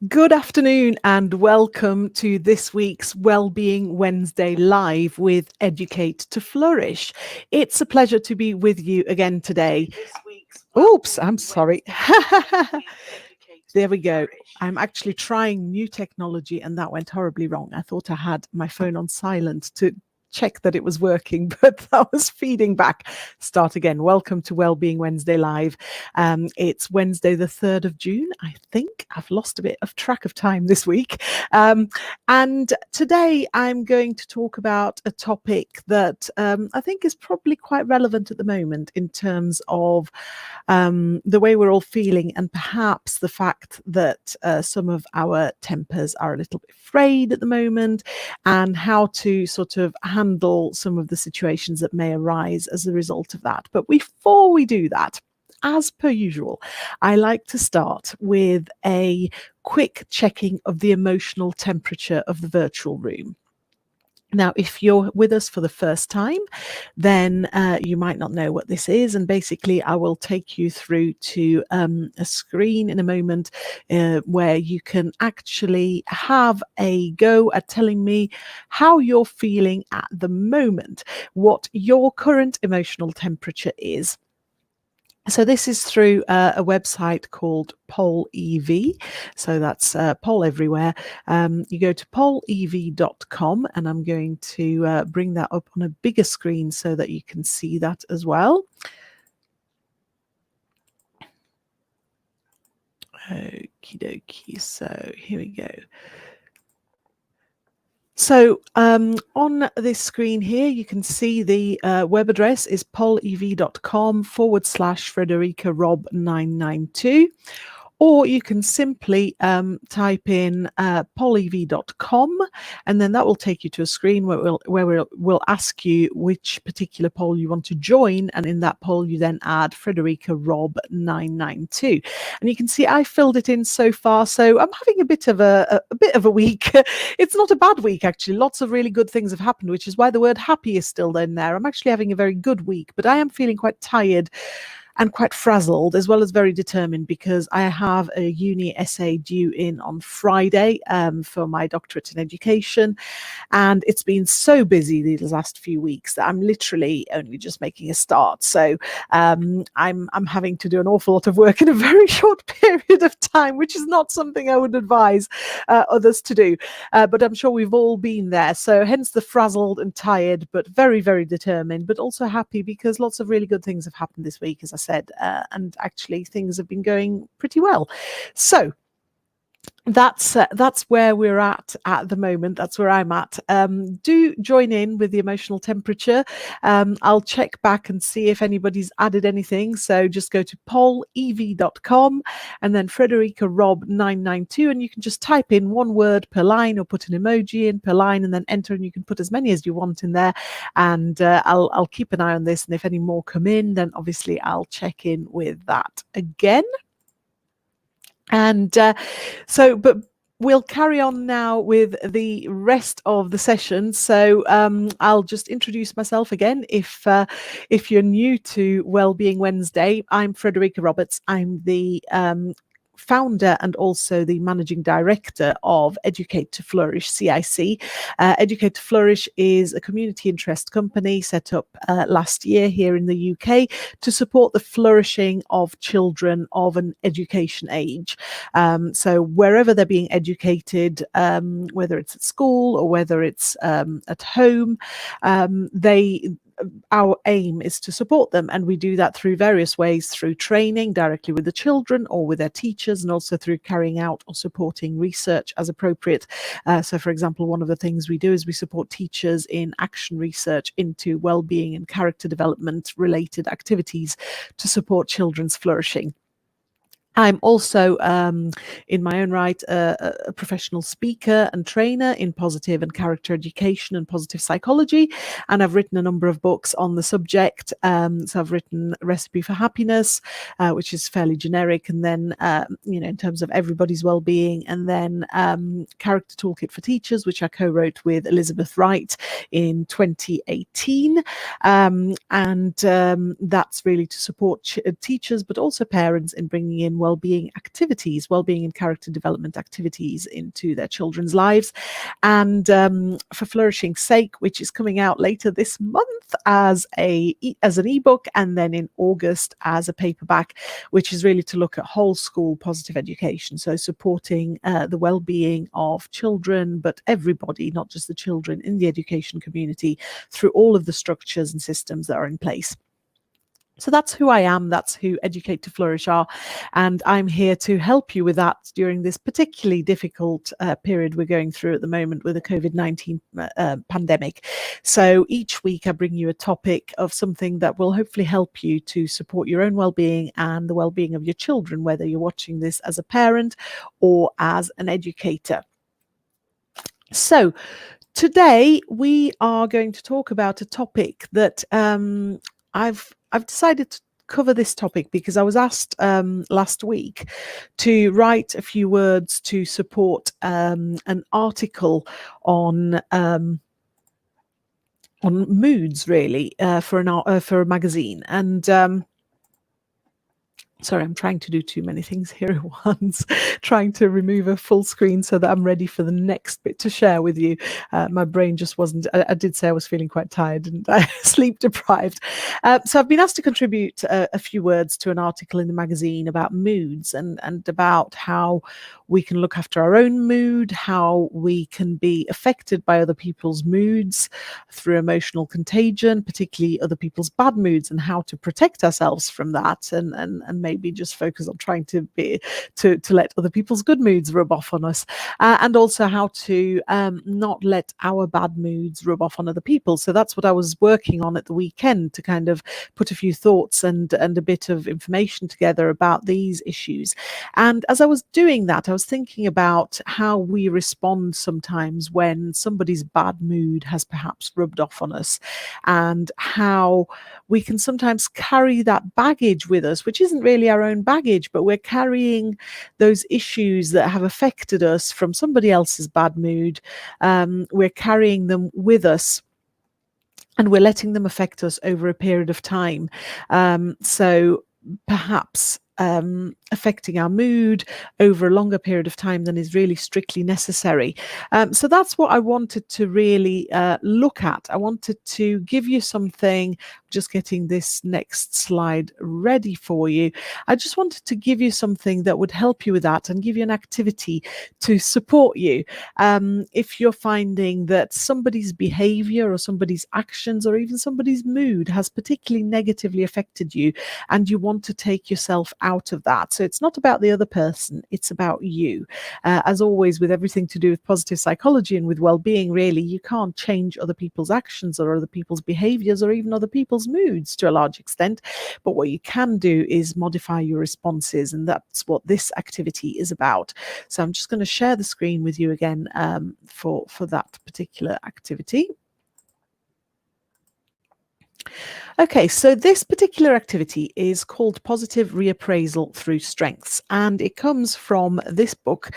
Good afternoon and welcome to this week's Wellbeing Wednesday Live with Educate to Flourish. It's a pleasure to be with you again today. Oops, I'm sorry. There we go. I'm actually trying new technology and that went horribly wrong. I thought I had my phone on silent to check that it was working, but that was feeding back. Start again. Welcome to Wellbeing Wednesday Live. It's Wednesday, the 3rd of June. I think I've lost a bit of track of time this week. And today I'm going to talk about a topic that I think is probably quite relevant at the moment in terms of the way we're all feeling, and perhaps the fact that some of our tempers are a little bit frayed at the moment, and how to sort of handle some of the situations that may arise as a result of that. But before we do that, as per usual, I like to start with a quick checking of the emotional temperature of the virtual room. Now, if you're with us for the first time, then you might not know what this is. And basically, I will take you through to a screen in a moment where you can actually have a go at telling me how you're feeling at the moment, what your current emotional temperature is. So this is through a website called Poll EV. So that's poll everywhere. You go to pollev.com, and I'm going to bring that up on a bigger screen so that you can see that as well. Okie dokie. So here we go. So on this screen here, you can see the web address is pollev.com/Frederica Rob 992. Or you can simply type in pollev.com, and then that will take you to a screen where we'll ask you which particular poll you want to join, and in that poll you then add Frederica Rob 992. And you can see I filled it in so far, so I'm having a bit of a week. It's not a bad week actually. Lots of really good things have happened, which is why the word happy is still in there. I'm actually having a very good week, but I am feeling quite tired and quite frazzled, as well as very determined, because I have a uni essay due in on Friday for my doctorate in education, and it's been so busy these last few weeks that I'm literally only just making a start. So I'm having to do an awful lot of work in a very short period of time, which is not something I would advise others to do. But I'm sure we've all been there. So hence the frazzled and tired, but very, very determined, but also happy because lots of really good things have happened this week, as I said, and actually things have been going pretty well. So that's where we're at the moment. That's where I'm at. Do join in with the emotional temperature. I'll check back and see if anybody's added anything. So just go to pollev.com and then Frederica Rob 992, and you can just type in one word per line or put an emoji in per line and then enter, and you can put as many as you want in there. And I'll keep an eye on this, and if any more come in, then obviously I'll check in with that again. And but we'll carry on now with the rest of the session. So I'll just introduce myself again. If you're new to Wellbeing Wednesday, I'm Frederica Roberts. I'm the founder and also the managing director of Educate to Flourish, CIC. Educate to Flourish is a community interest company set up last year here in the UK to support the flourishing of children of an education age. So wherever they're being educated, whether it's at school or whether it's at home, our aim is to support them, and we do that through various ways, through training directly with the children or with their teachers, and also through carrying out or supporting research as appropriate. So for example, one of the things we do is we support teachers in action research into well-being and character development related activities to support children's flourishing. I'm also, in my own right, a professional speaker and trainer in positive and character education and positive psychology, and I've written a number of books on the subject. So I've written Recipe for Happiness, which is fairly generic, and then, in terms of everybody's well-being, and then Character Toolkit for Teachers, which I co-wrote with Elizabeth Wright in 2018. And that's really to support teachers, but also parents in bringing in wellbeing activities, wellbeing and character development activities into their children's lives. And for Flourishing's sake, which is coming out later this month as an ebook, and then in August as a paperback, which is really to look at whole school positive education. So supporting the well-being of children, but everybody, not just the children in the education community, through all of the structures and systems that are in place. So that's who I am. That's who Educate to Flourish are. And I'm here to help you with that during this particularly difficult period we're going through at the moment with the COVID-19 pandemic. So each week I bring you a topic of something that will hopefully help you to support your own well-being and the well-being of your children, whether you're watching this as a parent or as an educator. So today we are going to talk about a topic that I've decided to cover this topic because I was asked last week to write a few words to support an article on moods, really, for a magazine. And sorry, I'm trying to do too many things here at once, trying to remove a full screen so that I'm ready for the next bit to share with you. My brain just wasn't, I did say I was feeling quite tired and sleep deprived. So I've been asked to contribute a few words to an article in the magazine about moods and about how we can look after our own mood, how we can be affected by other people's moods through emotional contagion, particularly other people's bad moods, and how to protect ourselves from that, and maybe just focus on trying to let other people's good moods rub off on us, and also how to not let our bad moods rub off on other people. So that's what I was working on at the weekend, to kind of put a few thoughts and a bit of information together about these issues. And as I was doing that, I was thinking about how we respond sometimes when somebody's bad mood has perhaps rubbed off on us, and how we can sometimes carry that baggage with us, which isn't really our own baggage, but we're carrying those issues that have affected us from somebody else's bad mood. We're carrying them with us, and we're letting them affect us over a period of time. So perhaps affecting our mood over a longer period of time than is really strictly necessary. So that's what I wanted to really look at. I wanted to give you something, just getting this next slide ready for you. I just wanted to give you something that would help you with that and give you an activity to support you. If you're finding that somebody's behavior or somebody's actions or even somebody's mood has particularly negatively affected you, and you want to take yourself out of that. So it's not about the other person, it's about you. As always, with everything to do with positive psychology and with well-being, really, you can't change other people's actions or other people's behaviors or even other people's moods to a large extent. But what you can do is modify your responses, and that's what this activity is about. So I'm just going to share the screen with you again for that particular activity. Okay, so this particular activity is called Positive Reappraisal Through Strengths, and it comes from this book,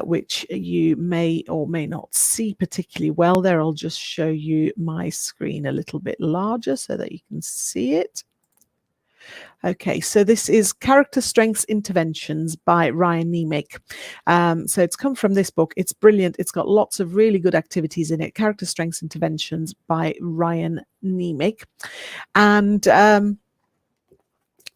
which you may or may not see particularly well there. I'll just show you my screen a little bit larger so that you can see it. Okay, so this is Character Strengths Interventions by Ryan Niemiec. So it's come from this book. It's brilliant. It's got lots of really good activities in it. Character Strengths Interventions by Ryan Niemiec. And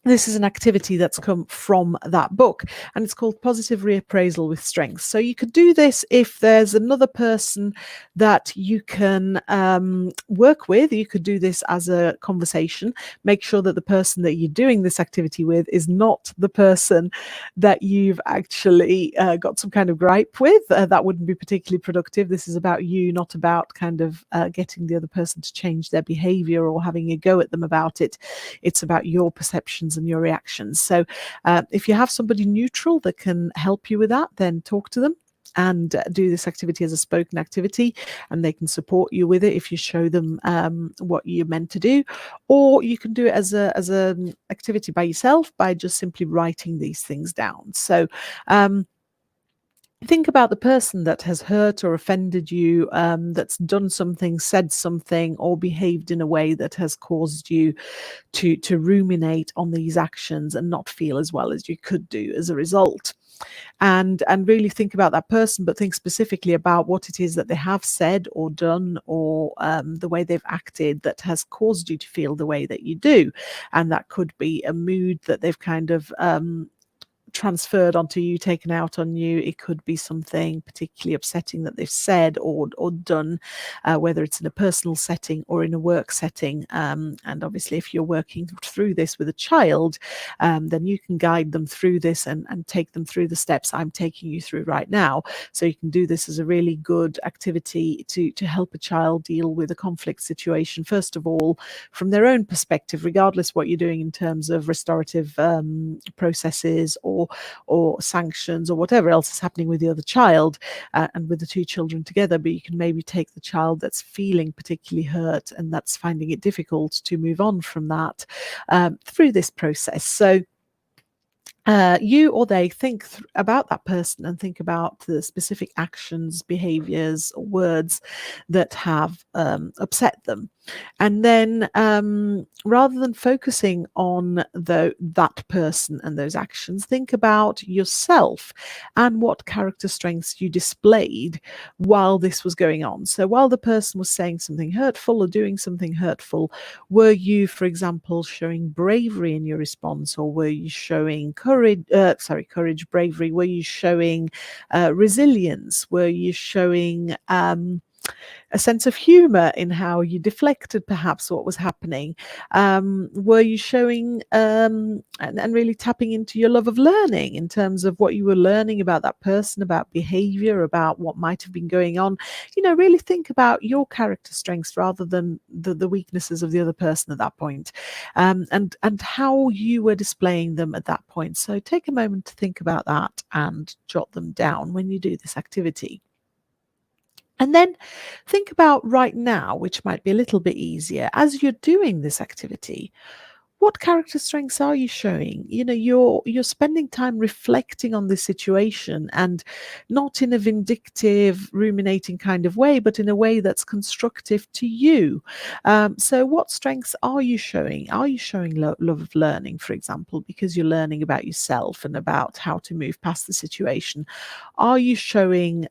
this is an activity that's come from that book, and it's called Positive Reappraisal with Strengths. So you could do this if there's another person that you can work with. You could do this as a conversation. Make sure that the person that you're doing this activity with is not the person that you've actually got some kind of gripe with. That wouldn't be particularly productive. This is about you, not about kind of getting the other person to change their behavior or having a go at them about it. It's about your perceptions and your reactions. So if you have somebody neutral that can help you with that, then talk to them and do this activity as a spoken activity, and they can support you with it if you show them what you're meant to do. Or you can do it as an activity by yourself by just simply writing these things down. So Think about the person that has hurt or offended you, that's done something, said something, or behaved in a way that has caused you to ruminate on these actions and not feel as well as you could do as a result. And really think about that person, but think specifically about what it is that they have said or done, or the way they've acted that has caused you to feel the way that you do. And that could be a mood that they've kind of transferred onto you, taken out on you. It could be something particularly upsetting that they've said or done, whether it's in a personal setting or in a work setting. And obviously, if you're working through this with a child, then you can guide them through this and take them through the steps I'm taking you through right now. So you can do this as a really good activity to help a child deal with a conflict situation, first of all, from their own perspective, regardless what you're doing in terms of restorative processes or sanctions or whatever else is happening with the other child, and with the two children together. But you can maybe take the child that's feeling particularly hurt and that's finding it difficult to move on from that, through this process. So you or they think about that person and think about the specific actions, behaviors, or words that have upset them. And then rather than focusing on that person and those actions, think about yourself and what character strengths you displayed while this was going on. So while the person was saying something hurtful or doing something hurtful, were you, for example, showing bravery in your response, or were you showing courage, bravery? Were you showing resilience? Were you showing a sense of humor in how you deflected perhaps what was happening? Were you showing and really tapping into your love of learning in terms of what you were learning about that person, about behavior, about what might have been going on? Really think about your character strengths rather than the weaknesses of the other person at that point, and how you were displaying them at that point. So take a moment to think about that and jot them down when you do this activity. And then think about right now, which might be a little bit easier, as you're doing this activity, what character strengths are you showing? You're spending time reflecting on this situation, and not in a vindictive, ruminating kind of way, but in a way that's constructive to you. So what strengths are you showing? Are you showing love of learning, for example, because you're learning about yourself and about how to move past the situation? Are you showing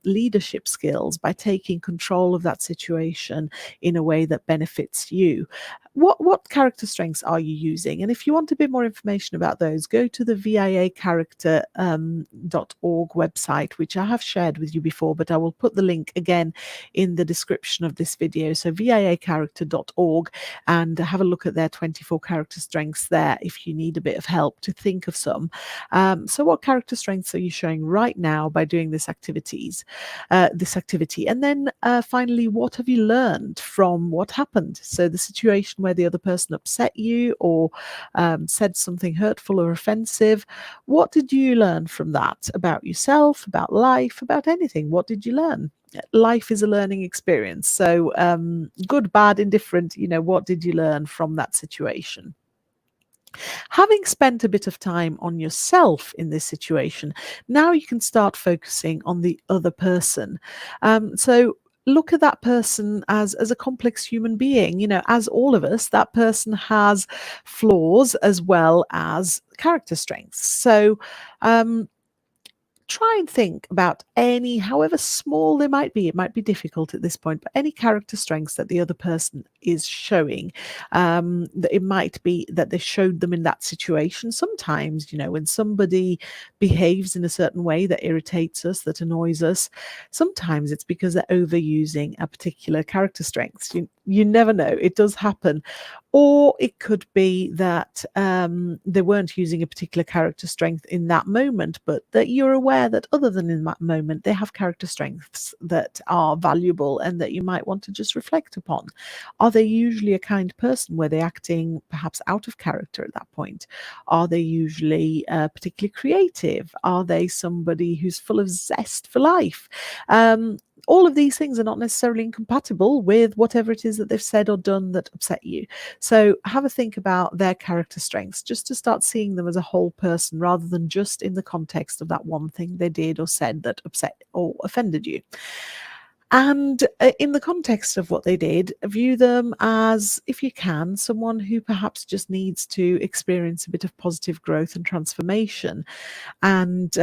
leadership skills by taking control of that situation in a way that benefits you? What character strengths are you using? And if you want a bit more information about those, go to the viacharacter.org website, which I have shared with you before, but I will put the link again in the description of this video. So viacharacter.org, and have a look at their 24 character strengths there if you need a bit of help to think of some. So what character strengths are you showing right now by doing this activity? And then finally, what have you learned from what happened? So the situation where the other person upset you or said something hurtful or offensive, what did you learn from that about yourself, about life, about anything? What did you learn? Life is a learning experience. So good, bad, indifferent, what did you learn from that situation? Having spent a bit of time on yourself in this situation, now you can start focusing on the other person. So look at that person as a complex human being. As all of us, that person has flaws as well as character strengths. So try and think about any, however small they might be. It might be difficult at this point, but any character strengths that the other person is showing, that it might be that they showed them in that situation. Sometimes, when somebody behaves in a certain way that irritates us, that annoys us, sometimes it's because they're overusing a particular character strength. You never know. It does happen. Or it could be that they weren't using a particular character strength in that moment, but that you're aware that other than in that moment, they have character strengths that are valuable and that you might want to just reflect upon. Are they usually a kind person? Were they acting perhaps out of character at that point? Are they usually particularly creative? Are they somebody who's full of zest for life? all of these things are not necessarily incompatible with whatever it is that they've said or done that upset you. So have a think about their character strengths, just to start seeing them as a whole person rather than just in the context of that one thing they did or said that upset or offended you. And in the context of what they did, view them as, if you can, someone who perhaps just needs to experience a bit of positive growth and transformation. And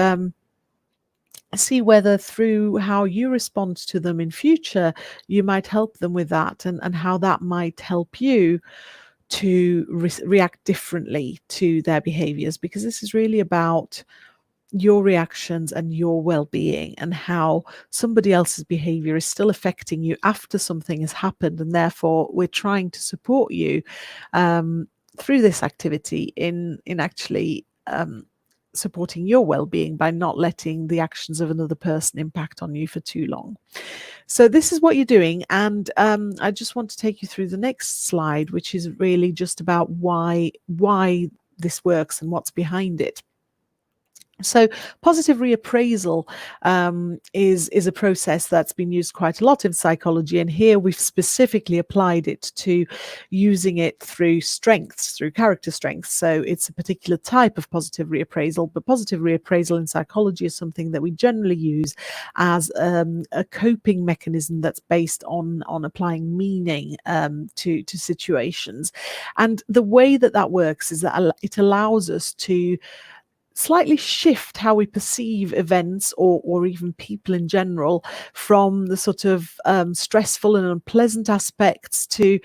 see whether through how you respond to them in future, you might help them with that, and how that might help you to react differently to their behaviors, because this is really about your reactions and your well-being, and how somebody else's behavior is still affecting you after something has happened, and therefore we're trying to support you through this activity in actually supporting your well-being by not letting the actions of another person impact on you for too long. So this is what you're doing, and I just want to take you through the next slide, which is really just about why this works and what's behind it. So positive reappraisal is a process that's been used quite a lot in psychology, and here we've specifically applied it to using it through strengths, through character strengths. So it's a particular type of positive reappraisal, but positive reappraisal in psychology is something that we generally use as a coping mechanism that's based on applying meaning to situations. And the way that works is that it allows us to slightly shift how we perceive events or even people in general, from the sort of stressful and unpleasant aspects to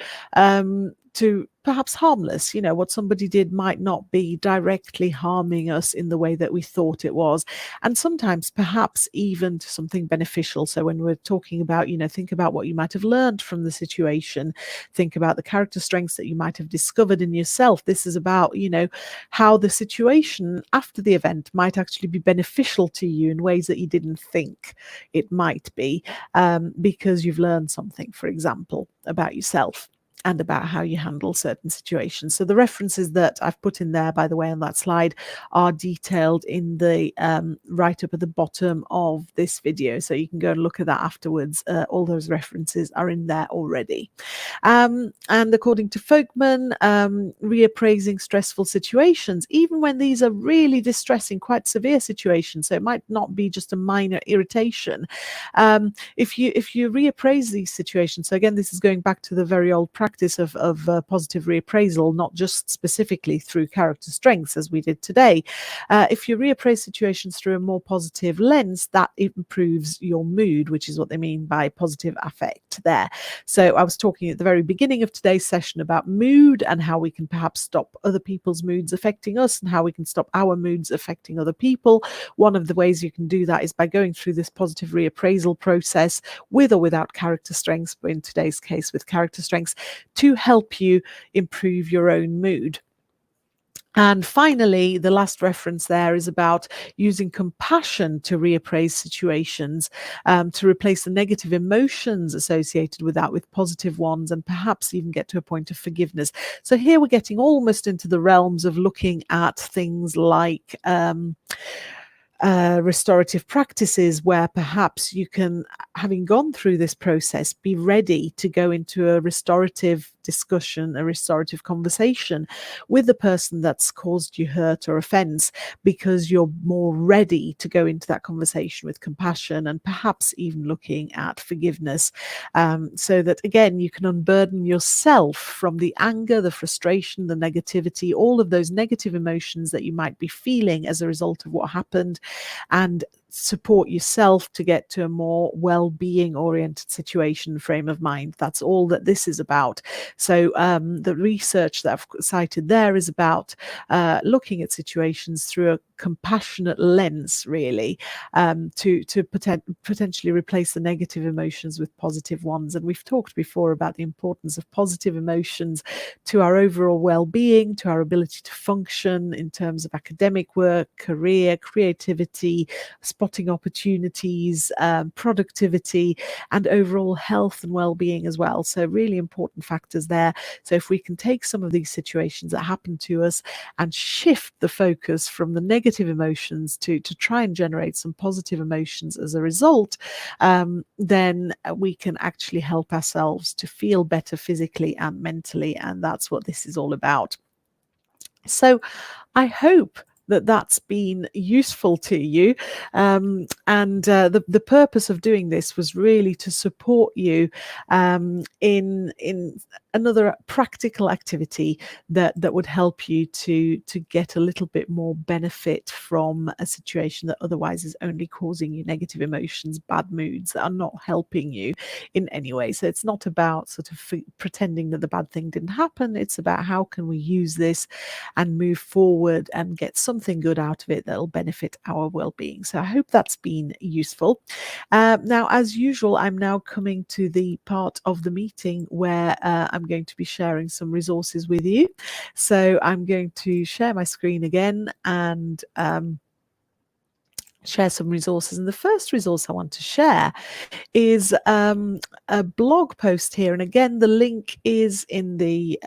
perhaps harmless. You know, what somebody did might not be directly harming us in the way that we thought it was, and sometimes perhaps even to something beneficial. So when we're talking about, you know, think about what you might have learned from the situation, think about the character strengths that you might have discovered in yourself. This is about, you know, how the situation after the event might actually be beneficial to you in ways that you didn't think it might be, because you've learned something, for example, about yourself and about how you handle certain situations. So the references that I've put in there, by the way, on that slide are detailed in the write-up at the bottom of this video. So you can go and look at that afterwards. All those references are in there already. And according to Folkman, reappraising stressful situations, even when these are really distressing, quite severe situations, so it might not be just a minor irritation. If you reappraise these situations, so again, this is going back to the very old practice of positive reappraisal, not just specifically through character strengths as we did today. If you reappraise situations through a more positive lens, that improves your mood, which is what they mean by positive affect there. So I was talking at the very beginning of today's session about mood and how we can perhaps stop other people's moods affecting us, and how we can stop our moods affecting other people. One of the ways you can do that is by going through this positive reappraisal process with or without character strengths, but in today's case with character strengths, to help you improve your own mood. And finally, the last reference there is about using compassion to reappraise situations, to replace the negative emotions associated with that with positive ones, and perhaps even get to a point of forgiveness. So here we're getting almost into the realms of looking at things like restorative practices, where perhaps you can, having gone through this process, be ready to go into a restorative discussion, a restorative conversation with the person that's caused you hurt or offense, because you're more ready to go into that conversation with compassion and perhaps even looking at forgiveness, so that again you can unburden yourself from the anger, the frustration, the negativity, all of those negative emotions that you might be feeling as a result of what happened, and support yourself to get to a more well-being oriented situation, frame of mind. That's all that this is about. So the research that I've cited there is about looking at situations through a compassionate lens, really, to potentially replace the negative emotions with positive ones. And we've talked before about the importance of positive emotions to our overall well-being, to our ability to function in terms of academic work, career, creativity, spotting opportunities, productivity, and overall health and well-being as well. So really important factors there. So if we can take some of these situations that happen to us and shift the focus from the negative emotions to try and generate some positive emotions as a result, then we can actually help ourselves to feel better physically and mentally. And that's what this is all about. So I hope that that's been useful to you. The purpose of doing this was really to support you in another practical activity that would help you to get a little bit more benefit from a situation that otherwise is only causing you negative emotions, bad moods that are not helping you in any way. So it's not about sort of pretending that the bad thing didn't happen. It's about how can we use this and move forward and get something good out of it that'll benefit our well-being. So I hope that's been useful. Now, as usual, I'm now coming to the part of the meeting where I'm going to be sharing some resources with you. So I'm going to share my screen again and share some resources. And the first resource I want to share is a blog post here, and again the link is in the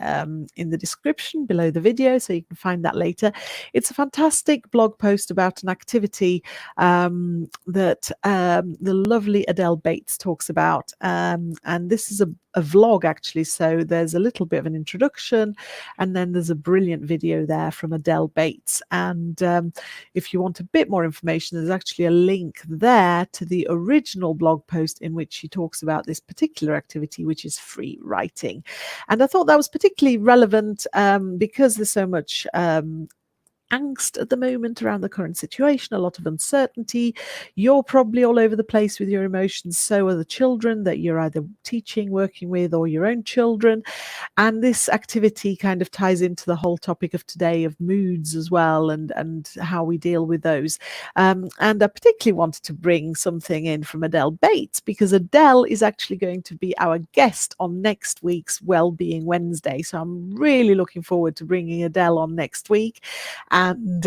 description below the video, so you can find that later. It's a fantastic blog post about an activity that the lovely Adele Bates talks about, and this is a vlog actually, so there's a little bit of an introduction and then there's a brilliant video there from Adele Bates. And if you want a bit more information, there's actually a link there to the original blog post in which she talks about this particular activity, which is free writing. And I thought that was particularly relevant because there's so much angst at the moment around the current situation, a lot of uncertainty. You're probably all over the place with your emotions. So are the children that you're either teaching, working with, or your own children. And this activity kind of ties into the whole topic of today of moods as well, and how we deal with those. And I particularly wanted to bring something in from Adele Bates, because Adele is actually going to be our guest on next week's Wellbeing Wednesday. So I'm really looking forward to bringing Adele on next week. And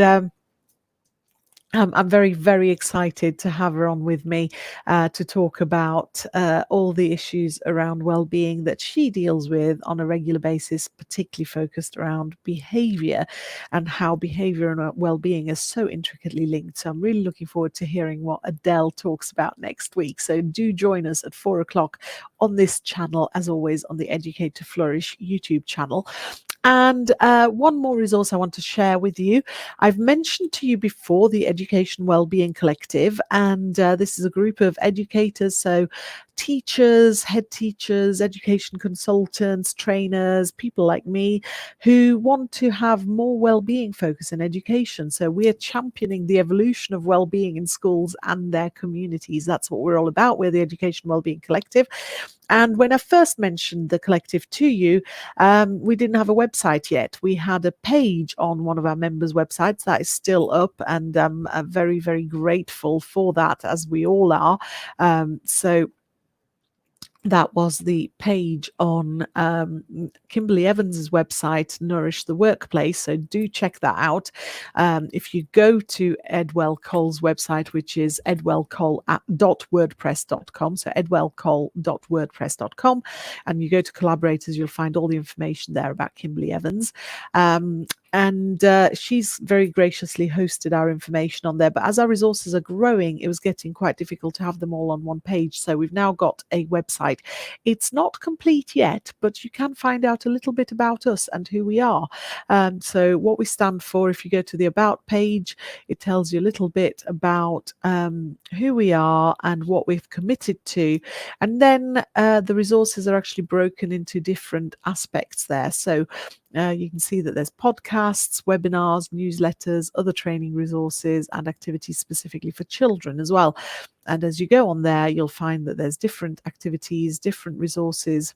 I'm very, very excited to have her on with me to talk about all the issues around well-being that she deals with on a regular basis, particularly focused around behavior and how behavior and well-being is so intricately linked. So I'm really looking forward to hearing what Adele talks about next week. So do join us at 4 o'clock on this channel, as always, on the Educate to Flourish YouTube channel. And one more resource I want to share with you. I've mentioned to you before the Education Wellbeing Collective, and this is a group of educators, so teachers, head teachers, education consultants, trainers, people like me who want to have more well-being focus in education. So we are championing the evolution of well-being in schools and their communities. That's what we're all about. We're the Education Wellbeing Collective. And when I first mentioned the collective to you, we didn't have a website yet. We had a page on one of our members' websites that is still up, and I'm very, very grateful for that, as we all are. So that was the page on Kimberly Evans's website, Nourish the Workplace. So do check that out. If you go to Edwell Cole's website, which is edwellcole.wordpress.com, so edwellcole.wordpress.com, and you go to collaborators, you'll find all the information there about Kimberly Evans. And she's very graciously hosted our information on there. But as our resources are growing, it was getting quite difficult to have them all on one page. So we've now got a website. It's not complete yet, but you can find out a little bit about us and who we are. So what we stand for, if you go to the About page, it tells you a little bit about who we are and what we've committed to. And then the resources are actually broken into different aspects there. So you can see that there's podcasts, webinars, newsletters, other training resources, and activities specifically for children as well. And as you go on there, you'll find that there's different activities, different resources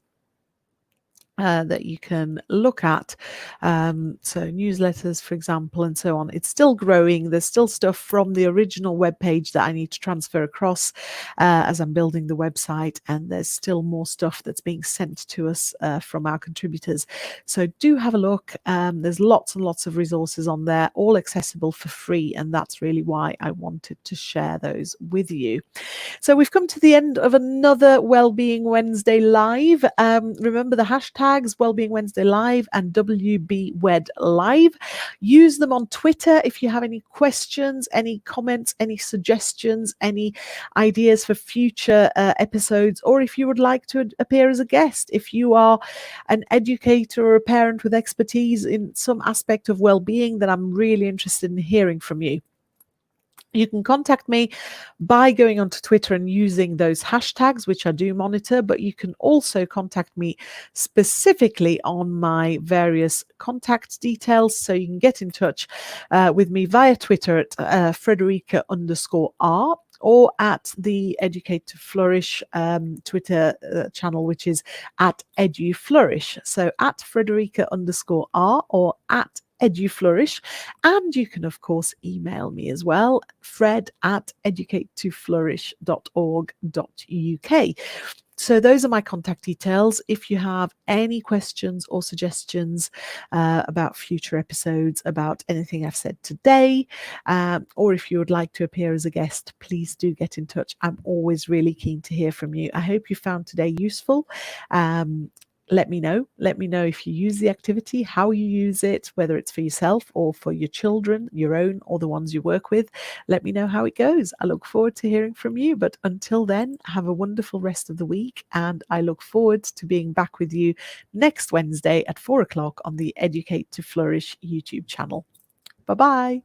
that you can look at. So newsletters, for example, and so on. It's still growing. There's still stuff from the original web page that I need to transfer across as I'm building the website. And there's still more stuff that's being sent to us from our contributors. So do have a look. There's lots and lots of resources on there, all accessible for free. And that's really why I wanted to share those with you. So we've come to the end of another Wellbeing Wednesday Live. Remember the hashtags Wellbeing Wednesday Live and WBWed Live. Use them on Twitter if you have any questions, any comments, any suggestions, any ideas for future episodes, or if you would like to appear as a guest. If you are an educator or a parent with expertise in some aspect of well-being, then I'm really interested in hearing from you. You can contact me by going onto Twitter and using those hashtags, which I do monitor, but you can also contact me specifically on my various contact details. So you can get in touch with me via Twitter at Frederica_R or at the Educate to Flourish Twitter channel, which is at EduFlourish. So at Frederica_R or at EduFlourish. And you can, of course, email me as well, fred@educatetoflourish.org.uk. So those are my contact details. If you have any questions or suggestions about future episodes, about anything I've said today, or if you would like to appear as a guest, please do get in touch. I'm always really keen to hear from you. I hope you found today useful. Let me know. Let me know if you use the activity, how you use it, whether it's for yourself or for your children, your own or the ones you work with. Let me know how it goes. I look forward to hearing from you. But until then, have a wonderful rest of the week. And I look forward to being back with you next Wednesday at 4 o'clock on the Educate to Flourish YouTube channel. Bye-bye.